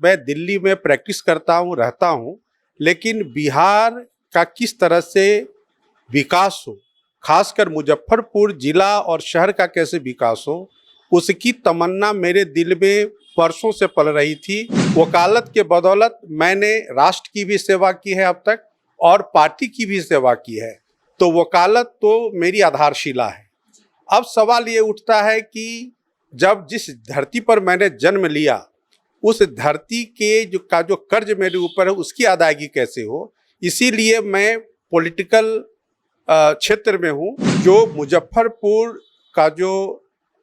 मैं दिल्ली में प्रैक्टिस करता हूँ, रहता हूँ, लेकिन बिहार का किस तरह से विकास हो, खासकर मुजफ्फरपुर जिला और शहर का कैसे विकास हो, उसकी तमन्ना मेरे दिल में वर्षों से पल रही थी। वकालत के बदौलत मैंने राष्ट्र की भी सेवा की है अब तक और पार्टी की भी सेवा की है, तो वकालत तो मेरी आधारशिला है। अब सवाल ये उठता है कि जब जिस धरती पर मैंने जन्म लिया, उस धरती के जो कर्ज मेरे ऊपर है उसकी अदायगी कैसे हो, इसीलिए मैं पॉलिटिकल क्षेत्र में हूँ। जो मुजफ्फरपुर का जो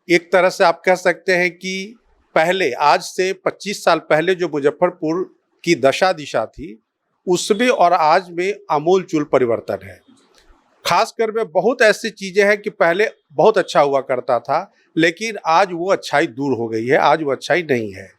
एक तरह से आप कह सकते हैं कि पहले, आज से 25 साल पहले जो मुजफ्फरपुर की दशा दिशा थी, उसमें और आज में आमूल-चूल परिवर्तन है। खासकर में बहुत ऐसी चीज़ें हैं कि पहले बहुत अच्छा हुआ करता था, लेकिन आज वो अच्छाई दूर हो गई है, आज वो अच्छाई नहीं है।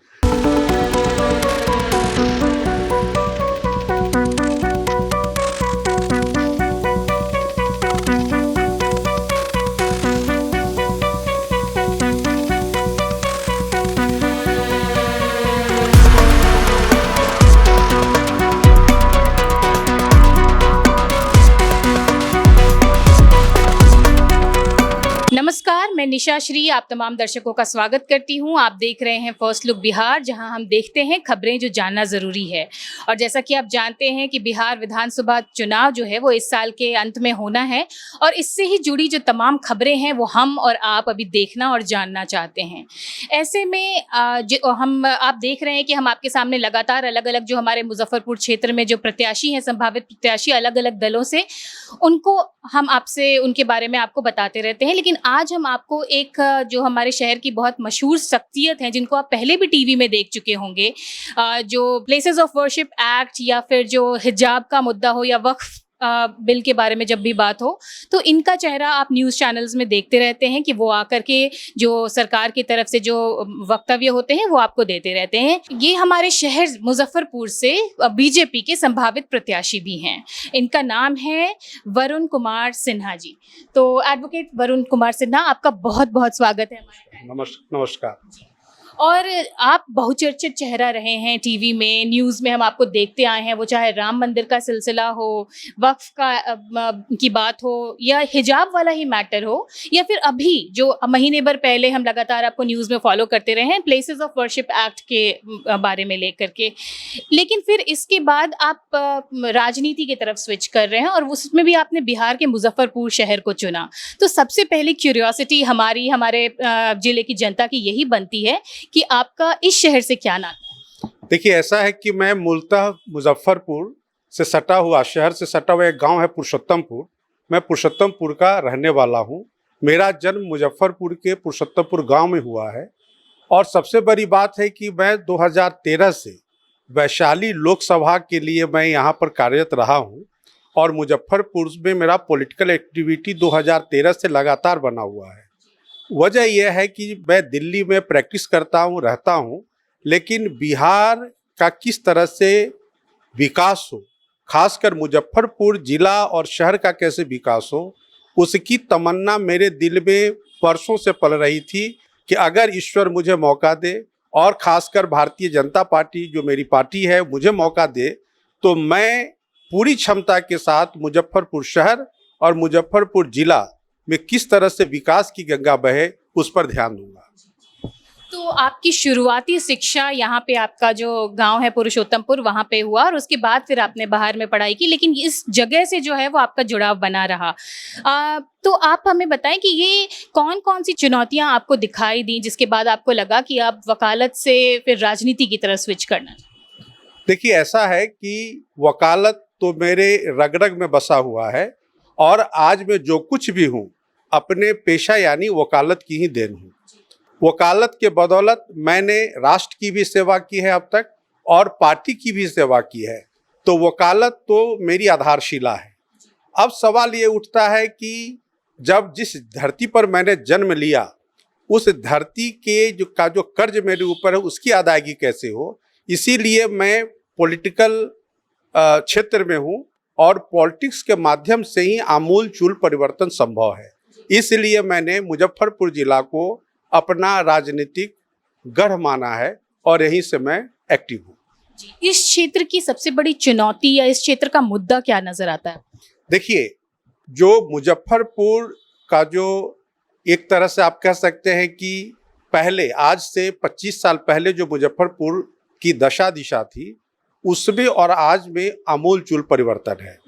नमस्कार, मैं निशा श्री आप तमाम दर्शकों का स्वागत करती हूं। आप देख रहे हैं फर्स्ट लुक बिहार, जहां हम देखते हैं खबरें जो जानना ज़रूरी है। और जैसा कि आप जानते हैं कि बिहार विधानसभा चुनाव जो है वो इस साल के अंत में होना है, और इससे ही जुड़ी जो तमाम खबरें हैं वो हम और आप अभी देखना और जानना चाहते हैं। ऐसे में आप देख रहे हैं कि हम आपके सामने लगातार अलग अलग जो हमारे मुजफ्फरपुर क्षेत्र में जो प्रत्याशी हैं, संभावित प्रत्याशी अलग अलग दलों से, उनको हम आपसे उनके बारे में आपको बताते रहते हैं। लेकिन आज हम आपको एक जो हमारे शहर की बहुत मशहूर शख्सियत हैं, जिनको आप पहले भी टीवी में देख चुके होंगे, जो प्लेसेस ऑफ वर्शिप एक्ट या फिर जो हिजाब का मुद्दा हो या वक्फ बिल के बारे में जब भी बात हो, तो इनका चेहरा आप न्यूज़ चैनल्स में देखते रहते हैं कि वो आकर के जो सरकार की तरफ से जो वक्तव्य होते हैं वो आपको देते रहते हैं। ये हमारे शहर मुजफ्फरपुर से बीजेपी के संभावित प्रत्याशी भी हैं। इनका नाम है वरुण कुमार सिन्हा जी। तो एडवोकेट वरुण कुमार सिन्हा, आपका बहुत बहुत स्वागत है हमारे। नमस्कार। और आप बहुचर्चित चेहरा रहे हैं टीवी में, न्यूज़ में हम आपको देखते आए हैं, वो चाहे राम मंदिर का सिलसिला हो, वक्फ की बात हो, या हिजाब वाला ही मैटर हो, या फिर अभी जो महीने भर पहले हम लगातार आपको न्यूज़ में फॉलो करते रहे हैं प्लेसेस ऑफ वर्शिप एक्ट के बारे में लेकर के। लेकिन फिर इसके बाद आप राजनीति की तरफ स्विच कर रहे हैं, और उसमें भी आपने बिहार के मुजफ्फरपुर शहर को चुना। तो सबसे पहली क्यूरियोसिटी हमारे जिले की जनता की यही बनती है कि आपका इस शहर से क्या नाता है? देखिए, ऐसा है कि मैं मूलतः मुजफ्फरपुर से सटा हुआ, शहर से सटा हुआ एक गांव है पुरुषोत्तमपुर। मैं पुरुषोत्तमपुर का रहने वाला हूं। मेरा जन्म मुजफ्फरपुर के पुरुषोत्तमपुर गांव में हुआ है। और सबसे बड़ी बात है कि मैं 2013 से वैशाली लोकसभा के लिए मैं यहां पर कार्यरत रहा हूं, और मुजफ्फरपुर में मेरा पॉलिटिकल एक्टिविटी 2013 से लगातार बना हुआ है। वजह यह है कि मैं दिल्ली में प्रैक्टिस करता हूँ, रहता हूँ, लेकिन बिहार का किस तरह से विकास हो, खासकर मुजफ्फरपुर जिला और शहर का कैसे विकास हो, उसकी तमन्ना मेरे दिल में वर्षों से पल रही थी कि अगर ईश्वर मुझे मौका दे, और खासकर भारतीय जनता पार्टी जो मेरी पार्टी है मुझे मौका दे, तो मैं पूरी क्षमता के साथ मुजफ्फरपुर शहर और मुजफ्फरपुर जिला में किस तरह से विकास की गंगा बहे उस पर ध्यान दूंगा। तो आपकी शुरुआती शिक्षा यहाँ पे, आपका जो गांव है पुरुषोत्तमपुर, वहाँ पे हुआ, और उसके बाद फिर आपने बाहर में पढ़ाई की, लेकिन इस जगह से जो है वो आपका जुड़ाव बना रहा। तो आप हमें बताएं कि ये कौन कौन सी चुनौतियाँ आपको दिखाई दी जिसके बाद आपको लगा कि आप वकालत से फिर राजनीति की तरफ स्विच करना? देखिए, ऐसा है कि वकालत तो मेरे रग रग में बसा हुआ है, और आज मैं जो कुछ भी हूँ अपने पेशा यानी वकालत की ही देन हूँ। वकालत के बदौलत मैंने राष्ट्र की भी सेवा की है अब तक और पार्टी की भी सेवा की है, तो वकालत तो मेरी आधारशिला है। अब सवाल ये उठता है कि जब जिस धरती पर मैंने जन्म लिया, उस धरती के जो कर्ज मेरे ऊपर है उसकी अदायगी कैसे हो, इसीलिए मैं पॉलिटिकल क्षेत्र में हूँ, और पॉलिटिक्स के माध्यम से ही आमूल-चूल परिवर्तन संभव है। इसलिए मैंने मुजफ्फरपुर जिला को अपना राजनीतिक गढ़ माना है, और यहीं से मैं एक्टिव हूँ। जी, इस क्षेत्र की सबसे बड़ी चुनौती या इस क्षेत्र का मुद्दा क्या नजर आता है? देखिए, जो मुजफ्फरपुर का जो एक तरह से आप कह सकते हैं कि पहले आज से 25 साल पहले जो मुजफ्फरपुर की दशा दिशा थी, उसमें और आज में आमूल-चूल परिवर्तन है।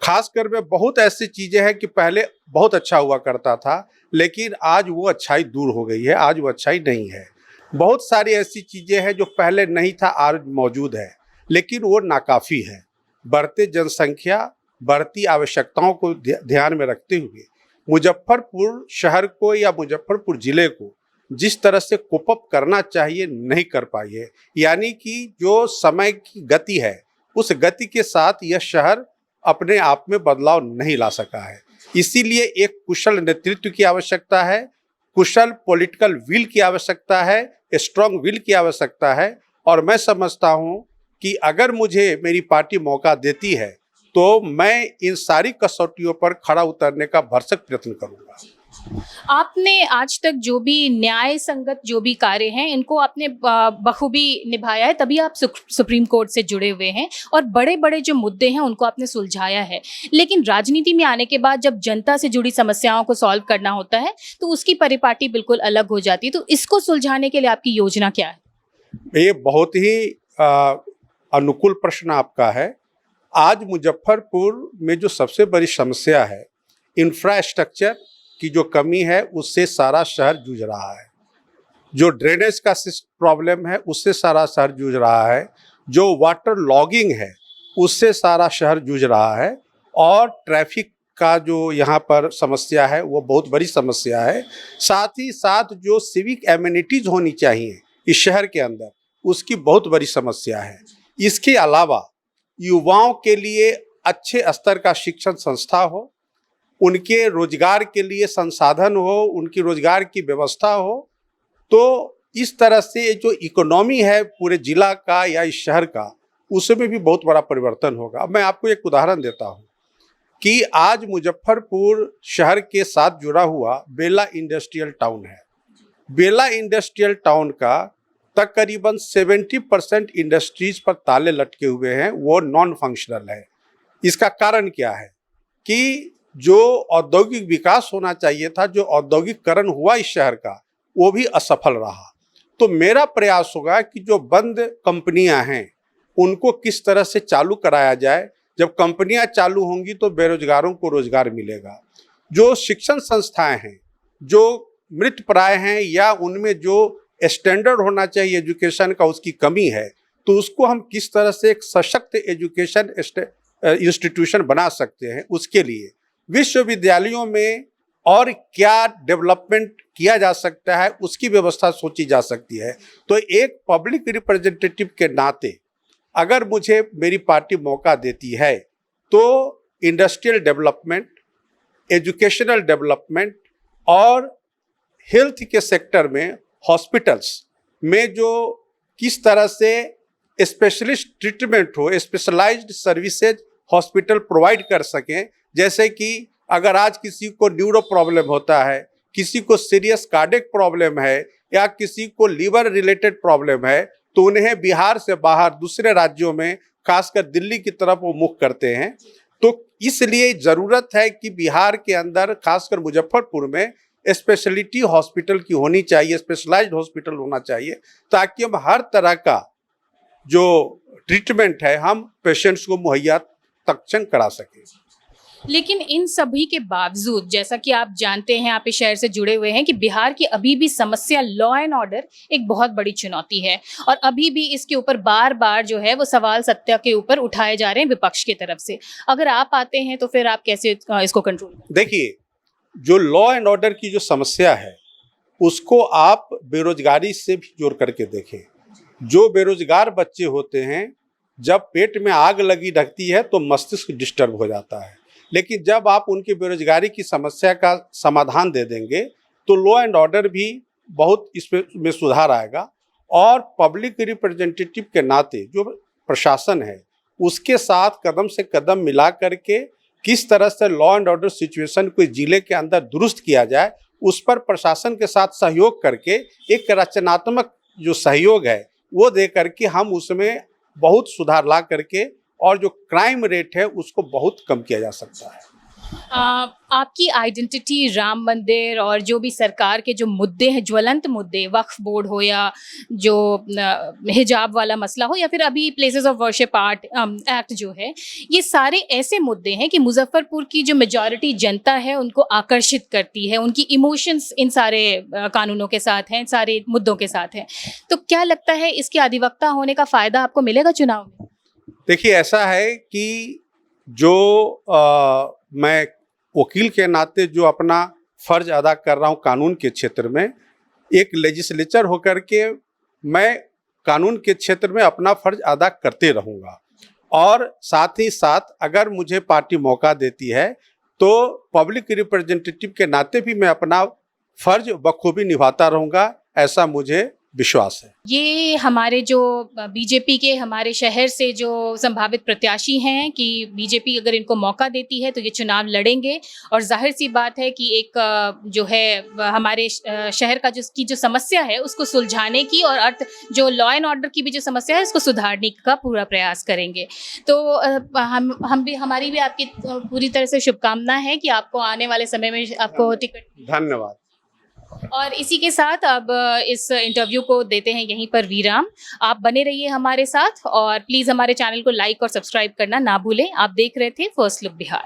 खासकर में बहुत ऐसी चीज़ें हैं कि पहले बहुत अच्छा हुआ करता था, लेकिन आज वो अच्छाई दूर हो गई है, आज वो अच्छाई नहीं है। बहुत सारी ऐसी चीज़ें हैं जो पहले नहीं था, आज मौजूद है, लेकिन वो नाकाफ़ी है। बढ़ते जनसंख्या, बढ़ती आवश्यकताओं को ध्यान में रखते हुए मुजफ्फरपुर शहर को या मुजफ्फरपुर ज़िले को जिस तरह से कोप अप करना चाहिए, नहीं कर पाई है। यानी कि जो समय की गति है, उस गति के साथ यह शहर अपने आप में बदलाव नहीं ला सका है। इसीलिए एक कुशल नेतृत्व की आवश्यकता है, कुशल पॉलिटिकल विल की आवश्यकता है, स्ट्रांग विल की आवश्यकता है। और मैं समझता हूँ कि अगर मुझे मेरी पार्टी मौका देती है तो मैं इन सारी कसौटियों पर खरा उतरने का भरसक प्रयत्न करूँगा। आपने आज तक जो भी न्याय संगत जो भी कार्य हैं इनको आपने बखूबी निभाया है, तभी आप सुप्रीम कोर्ट से जुड़े हुए हैं और बड़े-बड़े जो मुद्दे हैं उनको आपने सुलझाया है। लेकिन राजनीति में आने के बाद जब जनता से जुड़ी समस्याओं को सॉल्व करना होता है तो उसकी परिपाटी बिल्कुल अलग हो जाती है। तो इसको सुलझाने के लिए आपकी योजना क्या है? ये बहुत ही अनुकूल प्रश्न आपका है। आज मुजफ्फरपुर में जो सबसे बड़ी समस्या है, इंफ्रास्ट्रक्चर की जो कमी है, उससे सारा शहर जूझ रहा है। जो ड्रेनेज का प्रॉब्लम है, उससे सारा शहर जूझ रहा है। जो वाटर लॉगिंग है, उससे सारा शहर जूझ रहा है। और ट्रैफिक का जो यहाँ पर समस्या है, वो बहुत बड़ी समस्या है। साथ ही साथ जो सिविक एमिनिटीज़ होनी चाहिए इस शहर के अंदर, उसकी बहुत बड़ी समस्या है। इसके अलावा युवाओं के लिए अच्छे स्तर का शिक्षण संस्था हो, उनके रोजगार के लिए संसाधन हो, उनकी रोजगार की व्यवस्था हो, तो इस तरह से जो इकोनॉमी है पूरे जिला का या इस शहर का, उसमें भी बहुत बड़ा परिवर्तन होगा। मैं आपको एक उदाहरण देता हूँ कि आज मुजफ्फरपुर शहर के साथ जुड़ा हुआ बेला इंडस्ट्रियल टाउन है। बेला इंडस्ट्रियल टाउन का तकरीबन 70% इंडस्ट्रीज पर ताले लटके हुए हैं, वो नॉन फंक्शनल है। इसका कारण क्या है कि जो औद्योगिक विकास होना चाहिए था, जो औद्योगिकरण हुआ इस शहर का, वो भी असफल रहा। तो मेरा प्रयास होगा कि जो बंद कंपनियां हैं उनको किस तरह से चालू कराया जाए। जब कंपनियां चालू होंगी तो बेरोजगारों को रोजगार मिलेगा। जो शिक्षण संस्थाएं हैं जो मृतप्राय हैं या उनमें जो स्टैंडर्ड होना चाहिए एजुकेशन का, उसकी कमी है, तो उसको हम किस तरह से एक सशक्त एजुकेशन इंस्टीट्यूशन बना सकते हैं, उसके लिए विश्वविद्यालयों में और क्या डेवलपमेंट किया जा सकता है, उसकी व्यवस्था सोची जा सकती है। तो एक पब्लिक रिप्रेजेंटेटिव के नाते अगर मुझे मेरी पार्टी मौका देती है तो इंडस्ट्रियल डेवलपमेंट, एजुकेशनल डेवलपमेंट और हेल्थ के सेक्टर में, हॉस्पिटल्स में जो किस तरह से स्पेशलिस्ट ट्रीटमेंट हो, स्पेशलाइज्ड सर्विसेज हॉस्पिटल प्रोवाइड कर सकें। जैसे कि अगर आज किसी को न्यूरो प्रॉब्लम होता है, किसी को सीरियस कार्डियक प्रॉब्लम है या किसी को लीवर रिलेटेड प्रॉब्लम है, तो उन्हें बिहार से बाहर दूसरे राज्यों में, खासकर दिल्ली की तरफ वो मुख करते हैं। तो इसलिए ज़रूरत है कि बिहार के अंदर, खासकर मुजफ्फरपुर में, स्पेशलिटी हॉस्पिटल की होनी चाहिए, स्पेशलाइज्ड हॉस्पिटल होना चाहिए, ताकि हम हर तरह का जो ट्रीटमेंट है हम पेशेंट्स को मुहैया तक्षण करा सकें। लेकिन इन सभी के बावजूद, जैसा कि आप जानते हैं, आप इस शहर से जुड़े हुए हैं, कि बिहार की अभी भी समस्या लॉ एंड ऑर्डर एक बहुत बड़ी चुनौती है और अभी भी इसके ऊपर बार बार जो है वो सवाल सत्ता के ऊपर उठाए जा रहे हैं विपक्ष की तरफ से। अगर आप आते हैं तो फिर आप कैसे इसको कंट्रोल करें? देखिए, जो लॉ एंड ऑर्डर की जो समस्या है उसको आप बेरोजगारी से भी जोड़ करके देखें। जो बेरोजगार बच्चे होते हैं, जब पेट में आग लगी रहती है तो मस्तिष्क डिस्टर्ब हो जाता है, लेकिन जब आप उनकी बेरोजगारी की समस्या का समाधान दे देंगे तो लॉ एंड ऑर्डर भी बहुत इसमें सुधार आएगा। और पब्लिक रिप्रेजेंटेटिव के नाते जो प्रशासन है उसके साथ कदम से कदम मिला करके किस तरह से लॉ एंड ऑर्डर सिचुएशन को जिले के अंदर दुरुस्त किया जाए, उस पर प्रशासन के साथ सहयोग करके एक रचनात्मक जो सहयोग है वो दे करके हम उसमें बहुत सुधार ला करके और जो क्राइम रेट है उसको बहुत कम किया जा सकता है। आपकी आइडेंटिटी राम मंदिर और जो भी सरकार के जो मुद्दे हैं, ज्वलंत मुद्दे, वक्फ बोर्ड हो या जो हिजाब वाला मसला हो या फिर अभी places of worship art act जो है, ये सारे ऐसे मुद्दे हैं कि मुजफ्फरपुर की जो मेजॉरिटी जनता है उनको आकर्षित करती है, उनकी इमोशंस इन सारे कानूनों के साथ हैं, सारे मुद्दों के साथ हैं। तो क्या लगता है इसके अधिवक्ता होने का फ़ायदा आपको मिलेगा चुनाव में? देखिए, ऐसा है कि जो मैं वकील के नाते जो अपना फर्ज अदा कर रहा हूँ कानून के क्षेत्र में, एक लेजिस्लेचर होकर के मैं कानून के क्षेत्र में अपना फर्ज अदा करते रहूँगा और साथ ही साथ अगर मुझे पार्टी मौका देती है तो पब्लिक रिप्रेजेंटेटिव के नाते भी मैं अपना फर्ज बखूबी निभाता रहूँगा, ऐसा मुझे विश्वास है। ये हमारे जो बीजेपी के हमारे शहर से जो संभावित प्रत्याशी हैं कि बीजेपी अगर इनको मौका देती है तो ये चुनाव लड़ेंगे और जाहिर सी बात है कि एक जो है हमारे शहर का जो समस्या है उसको सुलझाने की और जो लॉ एंड ऑर्डर की भी जो समस्या है उसको सुधारने का पूरा प्रयास करेंगे। तो हमारी भी आपकी पूरी तरह से शुभकामना है कि आपको आने वाले समय में आपको टिकट। धन्यवाद। और इसी के साथ अब इस इंटरव्यू को देते हैं यहीं पर विराम। आप बने रहिए हमारे साथ और प्लीज़ हमारे चैनल को लाइक और सब्सक्राइब करना ना भूलें। आप देख रहे थे फर्स्ट लुक बिहार।